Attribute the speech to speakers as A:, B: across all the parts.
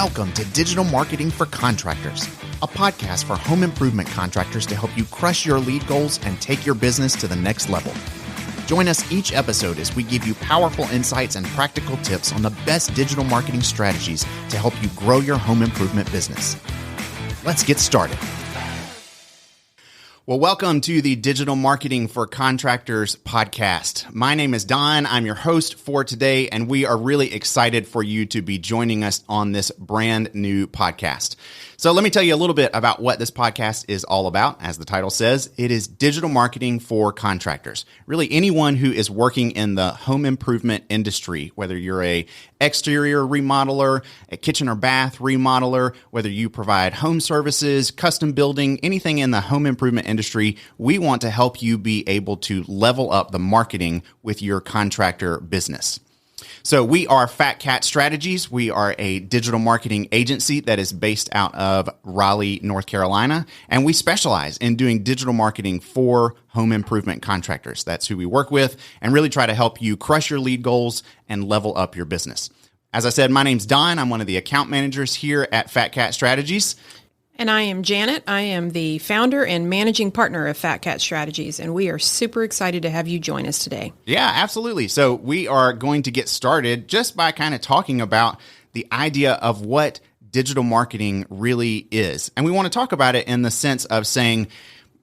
A: Welcome to Digital Marketing for Contractors, a podcast for home improvement contractors to help you crush your lead goals and take your business to the next level. Join us each episode as we give you powerful insights and practical tips on the best digital marketing strategies to help you grow your home improvement business. Let's get started. Well, welcome to the Digital Marketing for Contractors podcast. My name is Don. I'm your host for today, and we are really excited for you to be joining us on this brand new podcast. So let me tell you a little bit about what this podcast is all about. As the title says, it is digital marketing for contractors. Really anyone who is working in the home improvement industry, whether you're a exterior remodeler, a kitchen or bath remodeler, whether you provide home services, custom building, anything in the home improvement industry, we want to help you be able to level up the marketing with your contractor business. So we are Fat Cat Strategies. We are a digital marketing agency that is based out of Raleigh, North Carolina, and we specialize in doing digital marketing for home improvement contractors. That's who we work with and really try to help you crush your lead goals and level up your business. As I said, my name's Don. I'm one of the account managers here at Fat Cat Strategies.
B: And I am Janet. I am the founder and managing partner of Fat Cat Strategies, and we are super excited to have you join us today.
A: Yeah, absolutely. So we are going to get started just by kind of talking about the idea of what digital marketing really is. And we want to talk about it in the sense of saying,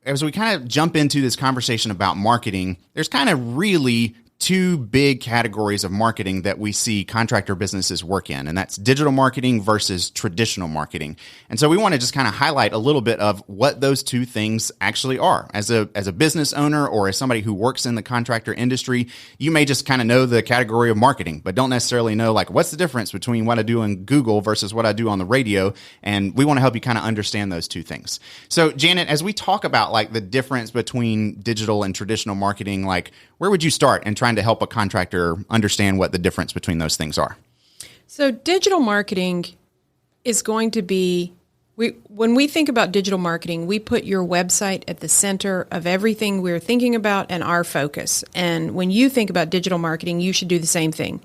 A: as we kind of jump into this conversation about marketing, there's kind of really two big categories of marketing that we see contractor businesses work in, and that's digital marketing versus traditional marketing. And so we want to just kind of highlight a little bit of what those two things actually are. As a business owner or as somebody who works in the contractor industry, you may just kind of know the category of marketing, but don't necessarily know like what's the difference between what I do in Google versus what I do on the radio. And we want to help you kind of understand those two things. So Janet, as we talk about like the difference between digital and traditional marketing, like where would you start in trying to help a contractor understand what the difference between those things are?
B: So digital marketing is going to be, when we think about digital marketing, we put your website at the center of everything we're thinking about and our focus. And when you think about digital marketing, you should do the same thing.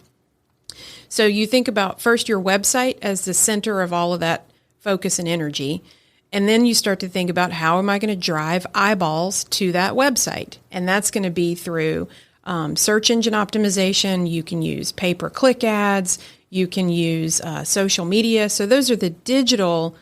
B: So you think about first your website as the center of all of that focus and energy. And then you start to think about how am I going to drive eyeballs to that website? And that's going to be through search engine optimization. You can use pay-per-click ads. You can use social media. So those are the digital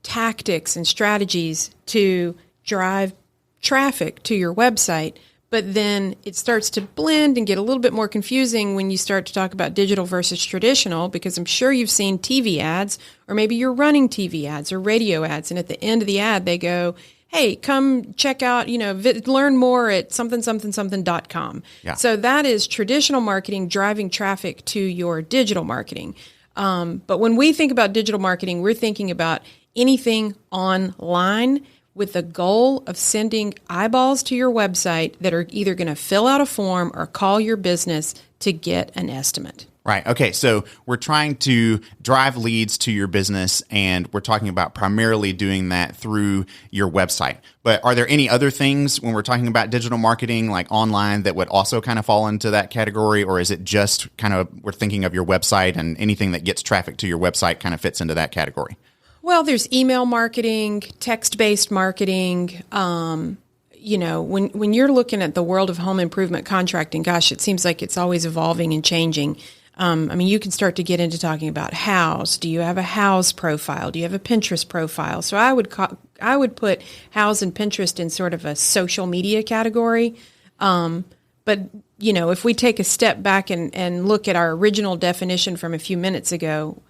B: tactics and strategies to drive traffic to your website. But then it starts to blend and get a little bit more confusing when you start to talk about digital versus traditional, because I'm sure you've seen TV ads, or maybe you're running TV ads or radio ads, and at the end of the ad, they go, hey, come check out, learn more at something.com.
A: Yeah.
B: So that is traditional marketing driving traffic to your digital marketing. But when we think about digital marketing, we're thinking about anything online with the goal of sending eyeballs to your website that are either going to fill out a form or call your business to get an estimate.
A: Right. Okay. So we're trying to drive leads to your business, and we're talking about primarily doing that through your website. But are there any other things when we're talking about digital marketing, like online, that would also kind of fall into that category? Or is it just kind of we're thinking of your website, and anything that gets traffic to your website kind of fits into that category?
B: Well, there's email marketing, text-based marketing. When you're looking at the world of home improvement contracting, gosh, it seems like it's always evolving and changing. You can start to get into talking about house. Do you have a house profile? Do you have a Pinterest profile? So I would put house and Pinterest in sort of a social media category. But if we take a step back and look at our original definition from a few minutes ago,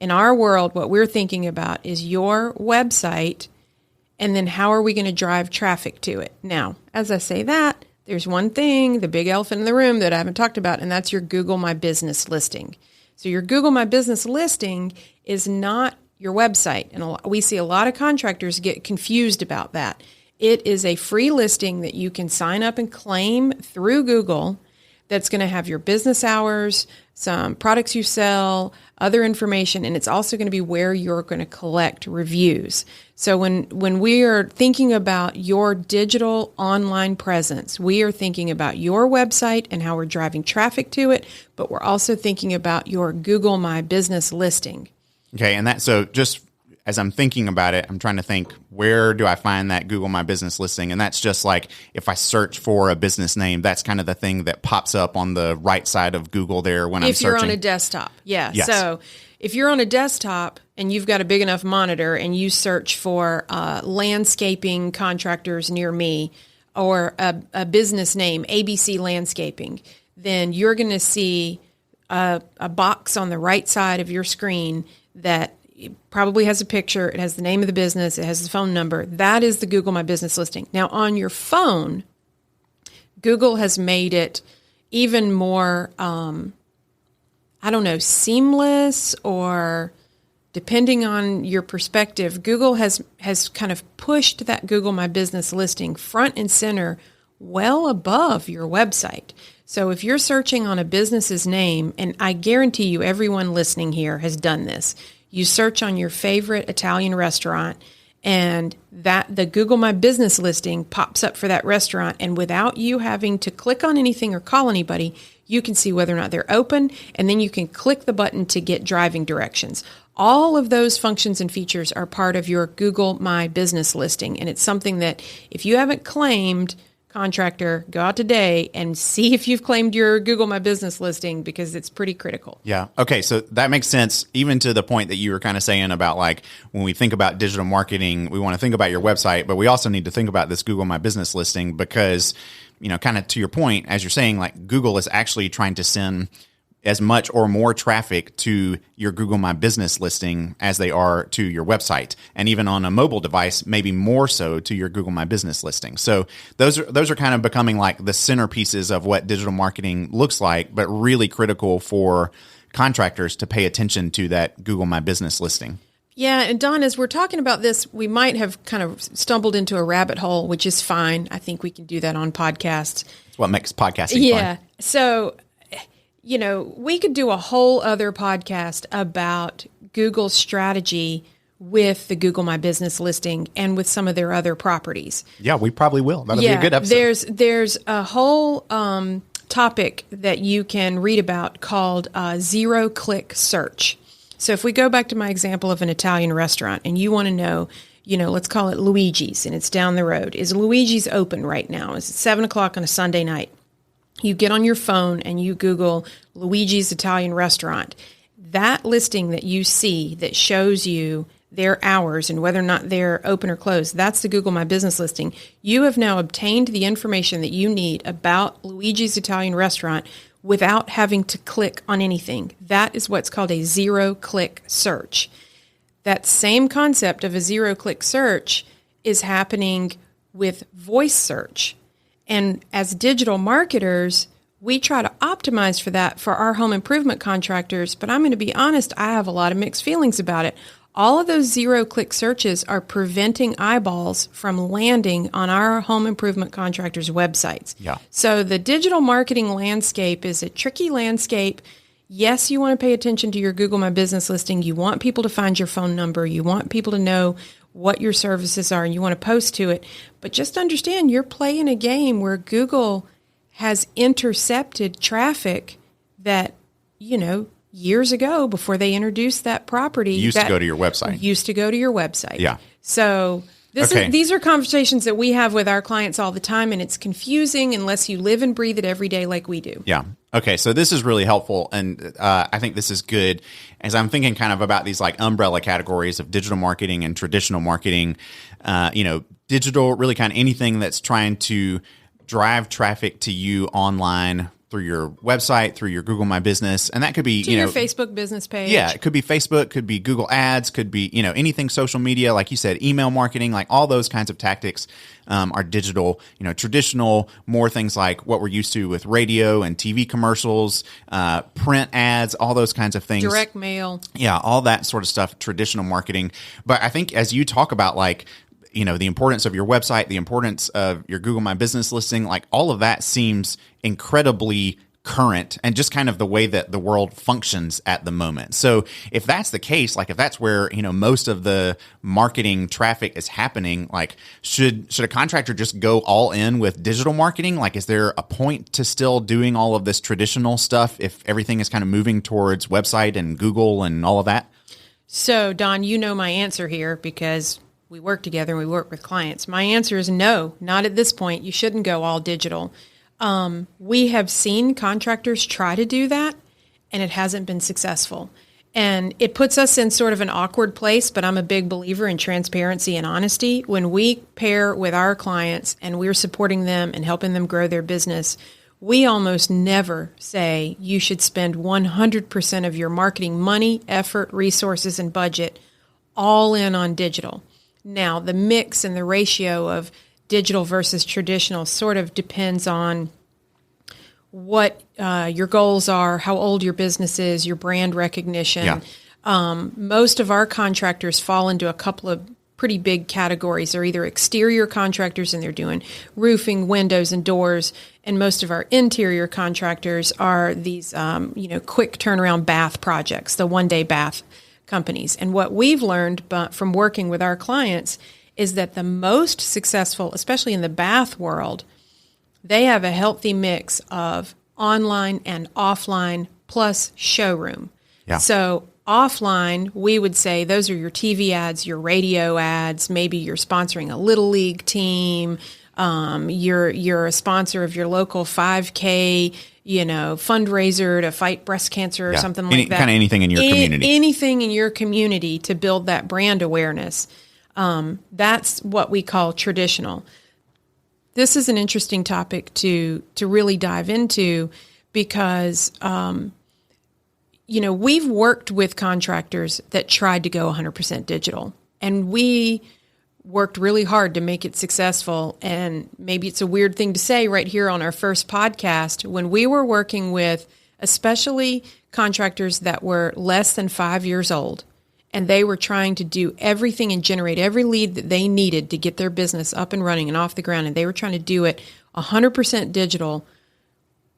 B: in our world, what we're thinking about is your website, and then how are we going to drive traffic to it? Now, as I say that, there's one thing, the big elephant in the room that I haven't talked about, and that's your Google My Business listing. So your Google My Business listing is not your website, and we see a lot of contractors get confused about that. It is a free listing that you can sign up and claim through Google that's going to have your business hours, some products you sell, other information, and it's also going to be where you're going to collect reviews. So when we are thinking about your digital online presence, we are thinking about your website and how we're driving traffic to it, but we're also thinking about your Google My Business listing.
A: Okay. And so just as I'm thinking about it, I'm trying to think, where do I find that Google My Business listing? And that's just like, if I search for a business name, that's kind of the thing that pops up on the right side of Google there when I'm searching.
B: If you're on a desktop. Yeah.
A: Yes.
B: So if you're on a desktop and you've got a big enough monitor and you search for landscaping contractors near me, or a business name, ABC Landscaping, then you're going to see a box on the right side of your screen that probably has a picture. It has the name of the business. It has the phone number. That is the Google My Business listing. Now, on your phone, Google has made it even more, seamless, or depending on your perspective, Google has kind of pushed that Google My Business listing front and center well above your website. So if you're searching on a business's name, and I guarantee you everyone listening here has done this, you search on your favorite Italian restaurant, and that the Google My Business listing pops up for that restaurant, and without you having to click on anything or call anybody, you can see whether or not they're open, and then you can click the button to get driving directions. All of those functions and features are part of your Google My Business listing, and it's something that if you haven't claimed, contractor, go out today and see if you've claimed your Google My Business listing, because it's pretty critical.
A: Yeah. Okay. So that makes sense, even to the point that you were kind of saying about, like, when we think about digital marketing, we want to think about your website, but we also need to think about this Google My Business listing, because, kind of to your point, as you're saying, like, Google is actually trying to send as much or more traffic to your Google My Business listing as they are to your website, and even on a mobile device, maybe more so to your Google My Business listing. So those are kind of becoming like the centerpieces of what digital marketing looks like, but really critical for contractors to pay attention to that Google My Business listing.
B: Yeah, and Don, as we're talking about this, we might have kind of stumbled into a rabbit hole, which is fine. I think we can do that on podcasts.
A: That's what makes podcasting fun.
B: So we could do a whole other podcast about Google's strategy with the Google My Business listing and with some of their other properties.
A: Yeah, we probably will. That'll be a good episode.
B: There's a whole topic that you can read about called zero-click search. So if we go back to my example of an Italian restaurant, and you want to know, let's call it Luigi's, and it's down the road. Is Luigi's open right now? Is it 7 o'clock on a Sunday night? You get on your phone and you Google Luigi's Italian Restaurant. That listing that you see that shows you their hours and whether or not they're open or closed, that's the Google My Business listing. You have now obtained the information that you need about Luigi's Italian Restaurant without having to click on anything. That is what's called a zero-click search. That same concept of a zero-click search is happening with voice search. And as digital marketers, we try to optimize for that for our home improvement contractors. But I'm going to be honest, I have a lot of mixed feelings about it. All of those zero-click searches are preventing eyeballs from landing on our home improvement contractors' websites.
A: Yeah.
B: So the digital marketing landscape is a tricky landscape. Yes, you want to pay attention to your Google My Business listing. You want people to find your phone number. You want people to know what your services are, and you want to post to it. But just understand, you're playing a game where Google has intercepted traffic that, years ago, before they introduced that property,
A: used to go to your website. Yeah.
B: So these are conversations that we have with our clients all the time, and it's confusing unless you live and breathe it every day like we do.
A: Yeah. Okay. So this is really helpful. And I think this is good as I'm thinking kind of about these like umbrella categories of digital marketing and traditional marketing. Digital, really kind of anything that's trying to drive traffic to you online through your website, through your Google My Business. And that could be,
B: your Facebook business page.
A: Yeah, it could be Facebook, could be Google Ads, could be, anything social media, like you said, email marketing, like all those kinds of tactics are digital. Traditional, more things like what we're used to with radio and TV commercials, print ads, all those kinds of things.
B: Direct mail.
A: Yeah, all that sort of stuff, traditional marketing. But I think as you talk about like, the importance of your website, the importance of your Google My Business listing, like all of that seems incredibly current and just kind of the way that the world functions at the moment. So if that's the case, like if that's where, most of the marketing traffic is happening, like should a contractor just go all in with digital marketing? Like, is there a point to still doing all of this traditional stuff if everything is kind of moving towards website and Google and all of that?
B: So, Don, you know my answer here because we work together and we work with clients. My answer is no, not at this point. You shouldn't go all digital. We have seen contractors try to do that, and it hasn't been successful. And it puts us in sort of an awkward place, but I'm a big believer in transparency and honesty. When we pair with our clients and we're supporting them and helping them grow their business, we almost never say you should spend 100% of your marketing money, effort, resources, and budget all in on digital. Now, the mix and the ratio of digital versus traditional sort of depends on what your goals are, how old your business is, your brand recognition.
A: Yeah.
B: Most of our contractors fall into a couple of pretty big categories. They're either exterior contractors and they're doing roofing, windows, and doors. And most of our interior contractors are these, quick turnaround bath projects, the one-day bath companies. And what we've learned from working with our clients is that the most successful, especially in the bath world, they have a healthy mix of online and offline plus showroom.
A: Yeah.
B: So offline, we would say those are your TV ads, your radio ads, maybe you're sponsoring a little league team, you're a sponsor of your local 5K, fundraiser to fight breast cancer or something like that.
A: Kind of anything in your community.
B: Anything in your community to build that brand awareness. That's what we call traditional. This is an interesting topic to really dive into because, we've worked with contractors that tried to go 100% digital, and we worked really hard to make it successful. And maybe it's a weird thing to say right here on our first podcast, when we were working with especially contractors that were less than 5 years old, and they were trying to do everything and generate every lead that they needed to get their business up and running and off the ground, and they were trying to do it 100% digital,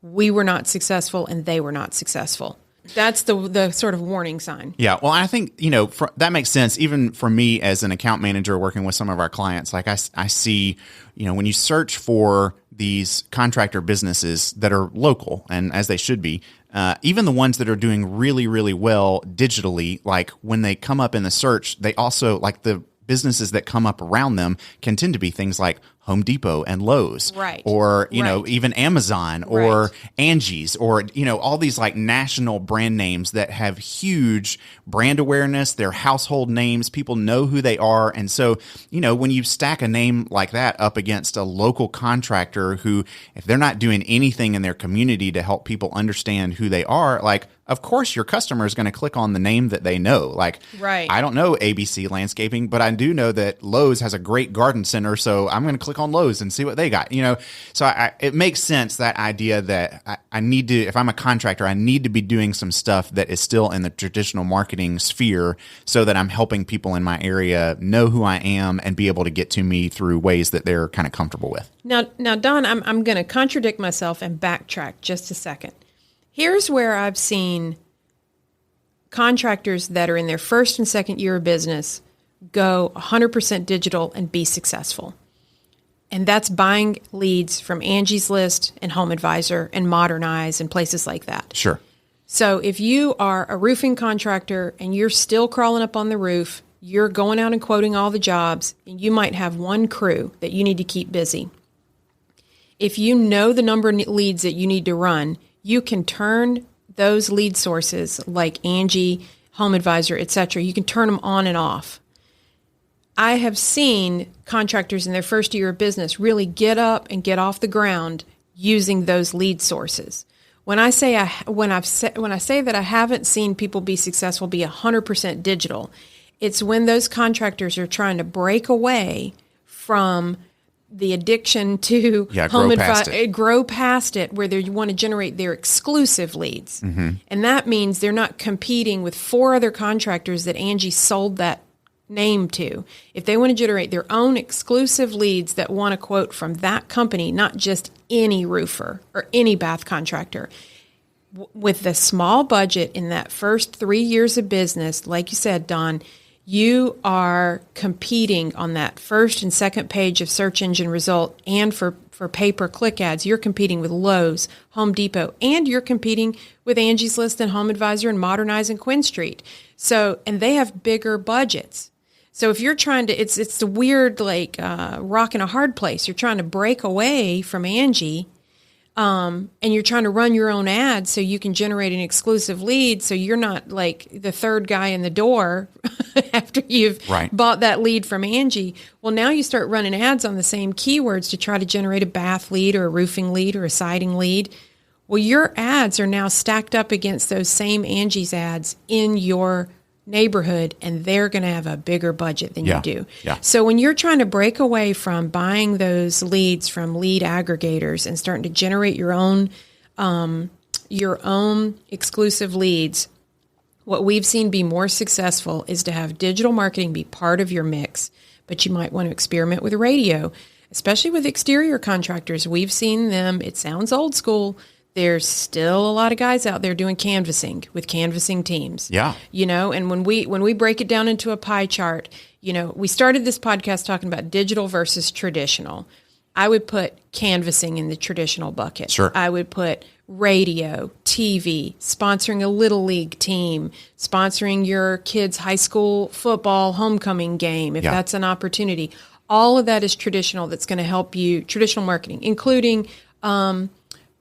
B: we were not successful and they were not successful. That's the sort of warning sign.
A: Yeah. Well, I think, that makes sense. Even for me as an account manager working with some of our clients, like I see, when you search for these contractor businesses that are local, and as they should be, even the ones that are doing really, really well digitally, like when they come up in the search, they also, like the businesses that come up around them can tend to be things like Home Depot and Lowe's,
B: right?
A: Or, even Amazon or
B: right.
A: Angie's, or, all these like national brand names that have huge brand awareness. They're household names. People know who they are. And so, when you stack a name like that up against a local contractor who, if they're not doing anything in their community to help people understand who they are, like, of course, your customer is going to click on the name that they know. Like,
B: right.
A: I don't know ABC Landscaping, but I do know that Lowe's has a great garden center, so I'm going to click on Lowe's and see what they got. So it makes sense, that idea that I need to, if I'm a contractor, I need to be doing some stuff that is still in the traditional marketing sphere, so that I'm helping people in my area know who I am and be able to get to me through ways that they're kind of comfortable with.
B: Now, Don, I'm going to contradict myself and backtrack just a second. Here's where I've seen contractors that are in their first and second year of business go 100% digital and be successful. And that's buying leads from Angie's List and Home Advisor and Modernize and places like that.
A: Sure.
B: So if you are a roofing contractor and you're still crawling up on the roof, you're going out and quoting all the jobs, and you might have one crew that you need to keep busy. If you know the number of leads that you need to run, you can turn those lead sources like Angie, Home Advisor, etc. You can turn them on and off. I have seen contractors in their first year of business really get up and get off the ground using those lead sources. When I say that I haven't seen people be successful be 100% digital, it's when those contractors are trying to break away from the addiction to grow past it, where they want to generate their exclusive leads. Mm-hmm. And that means they're not competing with 4 other contractors that Angie sold that name to. If they want to generate their own exclusive leads that want to quote from that company, not just any roofer or any bath contractor, with the small budget in that first 3 years of business, like you said, Don, you are competing on that first and second page of search engine result, and for pay-per-click ads, you're competing with Lowe's, Home Depot, and you're competing with Angie's List and Home Advisor and Modernize and Quinn Street. So, and they have bigger budgets. So if you're trying to, it's the weird, like, rock in a hard place. You're trying to break away from Angie, and you're trying to run your own ads so you can generate an exclusive lead, so you're not like the third guy in the door after you've bought that lead from Angie. Well, now you start running ads on the same keywords to try to generate a bath lead or a roofing lead or a siding lead. Well, your ads are now stacked up against those same Angie's ads in your neighborhood, and they're going to have a bigger budget than you do.
A: Yeah.
B: So when you're trying to break away from buying those leads from lead aggregators and starting to generate your own exclusive leads, what we've seen be more successful is to have digital marketing be part of your mix, but you might want to experiment with radio, especially with exterior contractors. We've seen them, it sounds old school, there's still a lot of guys out there doing canvassing with canvassing teams.
A: Yeah.
B: You know, and when we break it down into a pie chart, you know, we started this podcast talking about digital versus traditional. I would put canvassing in the traditional bucket.
A: Sure.
B: I would put radio, TV, sponsoring a little league team, sponsoring your kids' high school football homecoming game, if that's an opportunity. All of that is traditional. That's going to help you, traditional marketing, including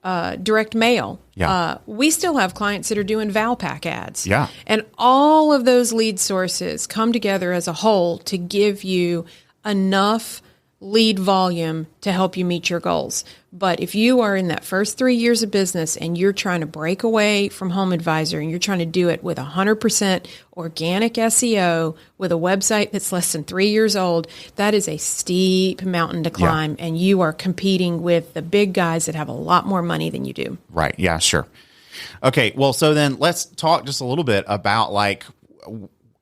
B: direct mail.
A: Yeah.
B: We still have clients that are doing Valpak ads.
A: Yeah.
B: And all of those lead sources come together as a whole to give you enough lead volume to help you meet your goals. But if you are in that first 3 years of business and you're trying to break away from Home Advisor and you're trying to do it with 100% organic SEO with a website that's less than 3 years old, that is a steep mountain to climb, and you are competing with the big guys that have a lot more money than you do.
A: Right. Yeah, sure. Okay. Well, so then let's talk just a little bit about, like,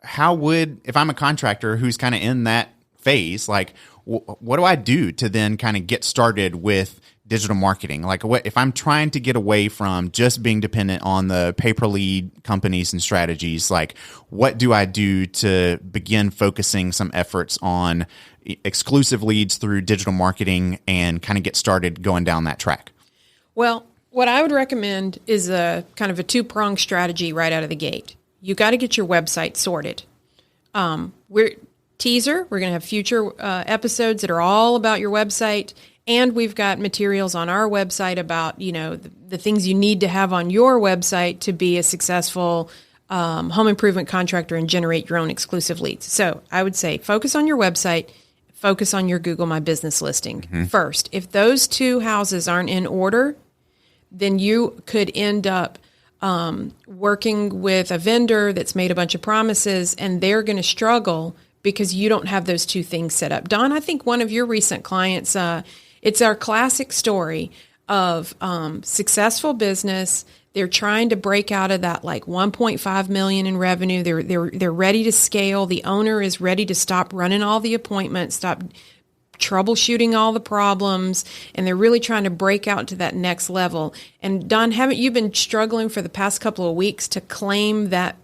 A: how would, if I'm a contractor who's kind of in that phase, like, what do I do to then kind of get started with digital marketing? Like, what if I'm trying to get away from just being dependent on the pay-per-lead companies and strategies? Like, what do I do to begin focusing some efforts on exclusive leads through digital marketing and kind of get started going down that track?
B: Well, what I would recommend is a kind of a two-pronged strategy right out of the gate. You got to get your website sorted. We're going to have future episodes that are all about your website, and we've got materials on our website about, you know, the things you need to have on your website to be a successful home improvement contractor and generate your own exclusive leads. So I would say focus on your website, focus on your Google My Business listing first. If those two houses aren't in order, then you could end up working with a vendor that's made a bunch of promises, and they're going to struggle because you don't have those two things set up. Don, I think one of your recent clients, it's our classic story of successful business. They're trying to break out of that, like, 1.5 million in revenue. They're ready to scale. The owner is ready to stop running all the appointments, stop troubleshooting all the problems, and they're really trying to break out to that next level. And Don, haven't you been struggling for the past couple of weeks to claim that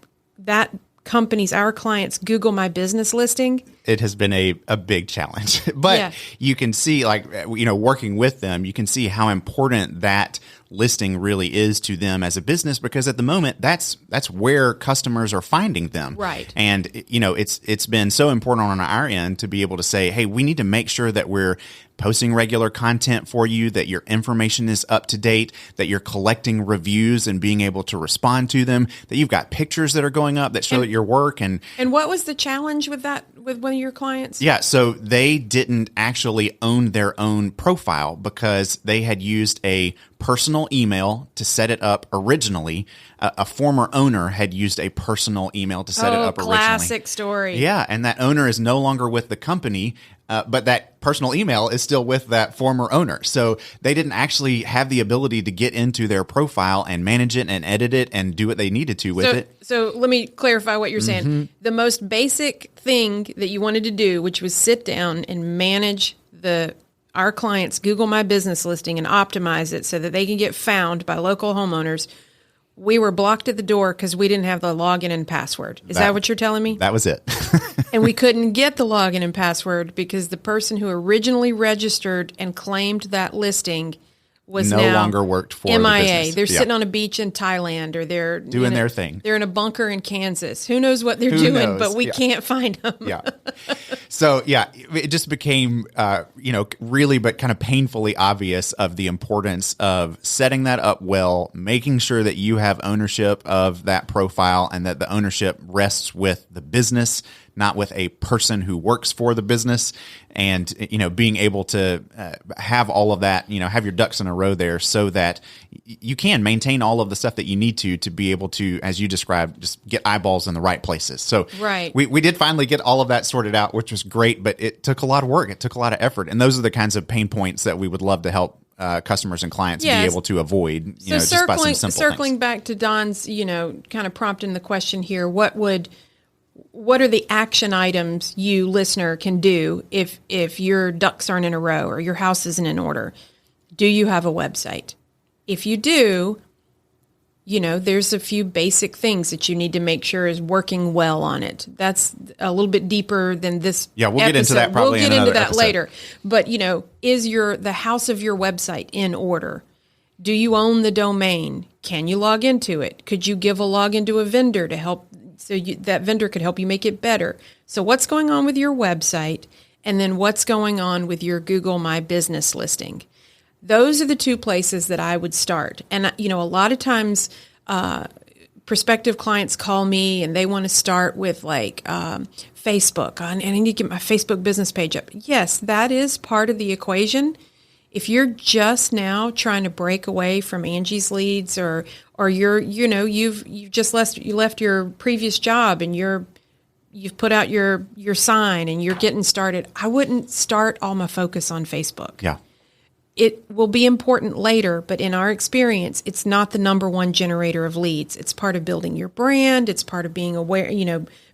B: companies, our clients, Google My Business listing?
A: It has been a big challenge, but you can see, like, you know, working with them, you can see how important that listing really is to them as a business, because at the moment that's where customers are finding them.
B: Right.
A: And, you know, it's been so important on our end to be able to say, hey, we need to make sure that we're posting regular content for you, that your information is up to date, that you're collecting reviews and being able to respond to them, that you've got pictures that are going up that show that your work. And
B: what was the challenge with that, with one of your clients?
A: Yeah, so they didn't actually own their own profile because they had used a personal email to set it up originally. A former owner had used a personal email to set it up originally.
B: Classic story.
A: Yeah, and that owner is no longer with the company, but that personal email is still with that former owner. So they didn't actually have the ability to get into their profile and manage it and edit it and do what they needed to with it.
B: So let me clarify what you're saying. The most basic thing that you wanted to do, which was sit down and manage our clients' Google My Business listing and optimize it so that they can get found by local homeowners, we were blocked at the door because we didn't have the login and password. Is that what you're telling me?
A: That was it.
B: And we couldn't get the login and password because the person who originally registered and claimed that listing was
A: no
B: now
A: longer worked for
B: MIA.
A: the business.
B: They're sitting on a beach in Thailand, or they're
A: doing their thing.
B: They're in a bunker in Kansas. Who knows what they're
A: Who
B: doing,
A: knows?
B: but we can't find them.
A: Yeah. So it just became, really, but kind of painfully obvious of the importance of setting that up well, making sure that you have ownership of that profile and that the ownership rests with the business, not with a person who works for the business, and, being able to have all of that, have your ducks in a row there so that you can maintain all of the stuff that you need to be able to, as you described, just get eyeballs in the right places. So
B: right.
A: we did finally get all of that sorted out, which was great, but it took a lot of work. It took a lot of effort. And those are the kinds of pain points that we would love to help customers and clients be able to avoid, just by some simple
B: circling
A: things.
B: Back to Don's, kind of prompting the question here, what are the action items you, listener, can do if your ducks aren't in a row or your house isn't in order? Do you have a website? If you do, there's a few basic things that you need to make sure is working well on it. That's a little bit deeper than this.
A: Yeah, we'll
B: episode.
A: Get into that probably
B: We'll
A: in
B: get into
A: another
B: that
A: episode.
B: later. But, is the house of your website in order? Do you own the domain? Can you log into it? Could you give a login to a vendor to help? So that vendor could help you make it better. So what's going on with your website, and then what's going on with your Google My Business listing? Those are the two places that I would start. And, a lot of times prospective clients call me and they want to start with Facebook. And I need to get my Facebook business page up. Yes, that is part of the equation. If you're just now trying to break away from Angie's Leads, or you've just left your previous job and you've put out your sign and you're getting started, I wouldn't start all my focus on Facebook.
A: Yeah.
B: It will be important later, but in our experience, it's not the number one generator of leads. It's part of building your brand. It's part of being aware,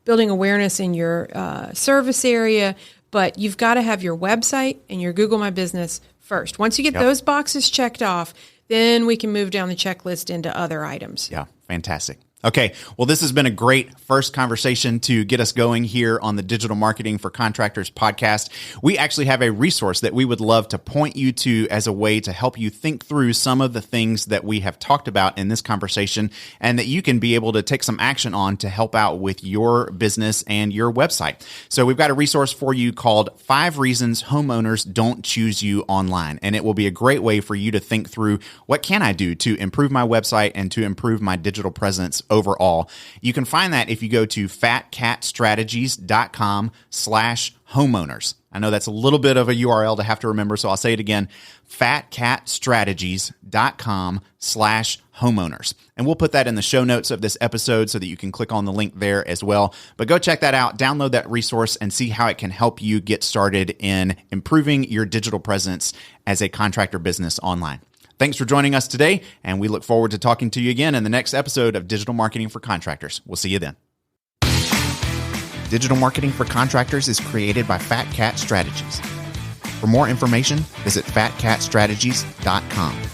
B: building awareness in your service area. But you've got to have your website and your Google My Business first. Once you get those boxes checked off, then we can move down the checklist into other items.
A: Yeah, fantastic. Okay, well, this has been a great first conversation to get us going here on the Digital Marketing for Contractors podcast. We actually have a resource that we would love to point you to as a way to help you think through some of the things that we have talked about in this conversation, and that you can be able to take some action on to help out with your business and your website. So we've got a resource for you called 5 Reasons Homeowners Don't Choose You Online, and it will be a great way for you to think through, what can I do to improve my website and to improve my digital presence overall. You can find that if you go to fatcatstrategies.com/homeowners. I know that's a little bit of a URL to have to remember, so I'll say it again, fatcatstrategies.com/homeowners. And we'll put that in the show notes of this episode so that you can click on the link there as well. But go check that out, download that resource, and see how it can help you get started in improving your digital presence as a contractor business online. Thanks for joining us today, and we look forward to talking to you again in the next episode of Digital Marketing for Contractors. We'll see you then. Digital Marketing for Contractors is created by Fat Cat Strategies. For more information, visit fatcatstrategies.com.